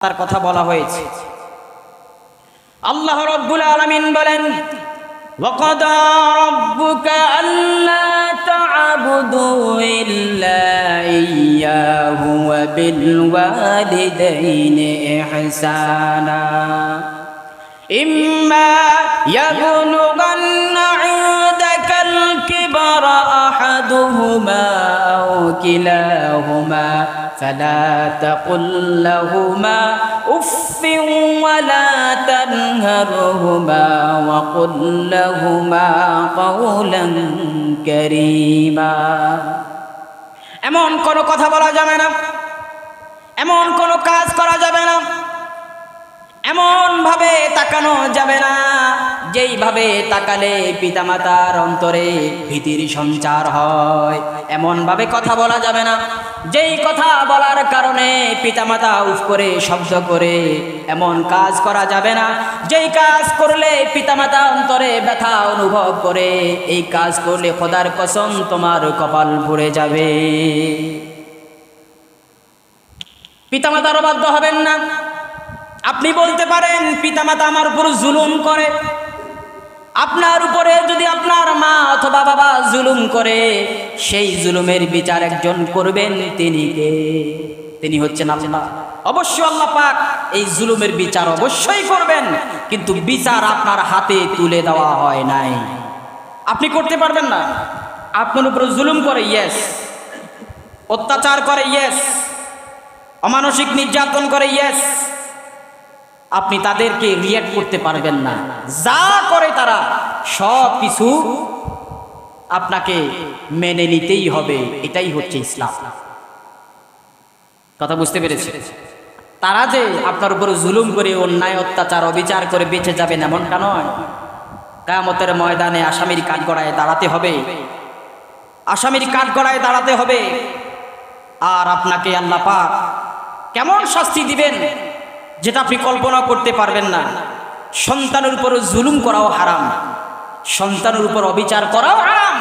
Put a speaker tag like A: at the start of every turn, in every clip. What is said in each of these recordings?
A: তার কথা বলা হয়েছে। আল্লাহ রাব্বুল আলামিন বলেন, ওয়াকাদা রাব্বুকা আল্লা তা'বুদু ইল্লা ইয়্যাহু ওয়া বিল ওয়ালিদাইনি ইহসানা ইম্মা ইয়াবলুগান্না ইনদাকাল কিবরা আহাদুহুমা আও কিলাহুমা فلا تقل لهما أف ولا تنهرهما وقل لهما قولا كريما। এমন কোনো কথা বলা যাবে না, এমন কোনো কাজ করা যাবে না, এমন ভাবে তাকানো যাবে না যেইভাবে তাকালে পিতামাতার অন্তরে ভীতির সঞ্চার হয়। এমন ভাবে কথা বলা যাবে না যেই কথা বলার কারণে পিতামাতা উফ করে শব্দ করে। এমন কাজ করা যাবে না যেই কাজ করলে পিতামাতা অন্তরে ব্যথা অনুভব করে। এই কাজ করলে খোদার কসম তোমার কপাল পুড়ে যাবে। পিতামাতার অবাধ্য হবেন না। আপনি বলতে পারেন পিতামাতা আমার উপর জুলুম করে। আপনার উপরে যদি আপনার মা অথবা বাবা জুলুম করে, সেই জুলুমের বিচার একজন করবেন। তিনি কে? তিনি হচ্ছেন আল্লাহ। অবশ্যই আল্লাহ পাক এই জুলুমের বিচার অবশ্যই করবেন, কিন্তু বিচার আপনার হাতে তুলে দেওয়া হয় নাই। আপনি করতে পারবেন না। আপনার উপর জুলুম করে, ইয়েস। অত্যাচার করে, ইয়েস। অমানসিক নির্যাতন করে, ইয়েস। আপনি তাদেরকে রিঅ্যাক্ট করতে পারবেন না। যা করে তারা সব কিছু আপনাকে মেনে নিতেই হবে। এটাই হচ্ছে ইসলাম। কথা বুঝতে পেরেছে? তারা যে আপনার উপর জুলুম করে, অন্যায় অত্যাচার অবিচার করে বেঁচে যাবেন এমনটা নয়। কিয়ামতের ময়দানে আসামির কাঠগড়ায় দাঁড়াতে হবে, আসামির কাঠগড়ায় দাঁড়াতে হবে। আর আপনাকে আল্লাহ পাক কেমন শাস্তি দিবেন যেটা আপনি কল্পনা করতে পারবেন না। সন্তানের উপর জুলুম করাও হারাম, সন্তানের উপর অবিচার করাও হারাম।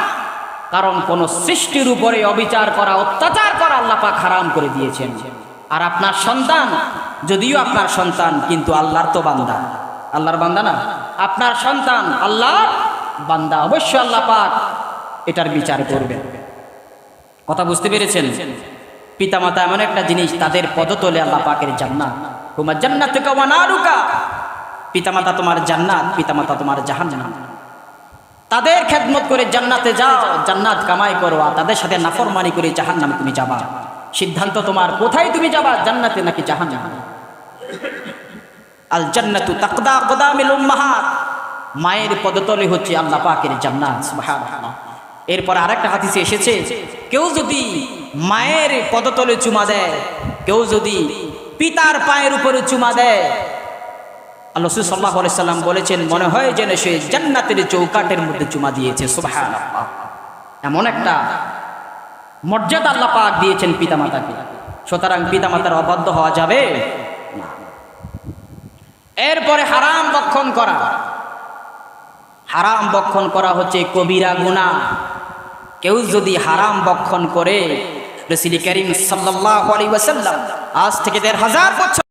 A: কারণ কোন সৃষ্টির উপরে অবিচার করা, অত্যাচার করা আল্লাহ পাক হারাম করে দিয়েছেন। আর আপনার সন্তান, যদিও আপনার সন্তান, কিন্তু আল্লাহর তো বান্দা। আল্লাহর বান্দা না? আপনার সন্তান আল্লাহর বান্দা। অবশ্যই আল্লাহ পাক এটার বিচার করবেন। কথা বুঝতে পেরেছেন? পিতামাতা এমন একটা জিনিস, তাদের পদতলে আল্লাহ পাকের জান্নাত। তোমার জান্নাতুকা ওয়া নারুকা। পিতামাতা তোমার জান্নাত, পিতামাতা তোমার জাহান্নাম। তাদের খেদমত করে জান্নাতে যাও, জান্নাত কামাই করো, আর তাদের সাথে নাফরমানি করে জাহান্নামে তুমি যাবা। সিদ্ধান্ত তোমার, কোথায় তুমি যাবা, জান্নাতে নাকি জাহান্নামে। আল জান্নাতু তাকদা কদামিল উম্মাহাত। মায়ের পদতলে হচ্ছে আল্লাহ পাকের জান্নাত। সুবহানাল্লাহ। এরপর আরেকটা হাদিসে এসেছে, কেউ যদি মায়ের পদতলে চুমা দেয়, কেউ যদি পিতার পায়ের উপরে চুমা দেয়, আল্লাহ সাল্লাল্লাহু আলাইহি সাল্লাম বলেছেন, মনে হয় যেন সে জান্নাতের চৌকাঠের মধ্যে চুমা দিয়েছে। সুবহানাল্লাহ। এমন একটা মর্যাদা আল্লাহ পাক দিয়েছেন পিতামাতাকে। সুতরাং পিতামাতার অবাধ্য হওয়া যাবে না। এরপরে হারাম ভক্ষণ করা। হারাম ভক্ষণ করা হচ্ছে কবিরা গুনাহ। কেউ যদি হারাম ভক্ষণ করে, রাসূল করিম সাল্লাল্লাহু আলাইহি ওয়াসাল্লাম আজ থেকে ১৫০০ বছর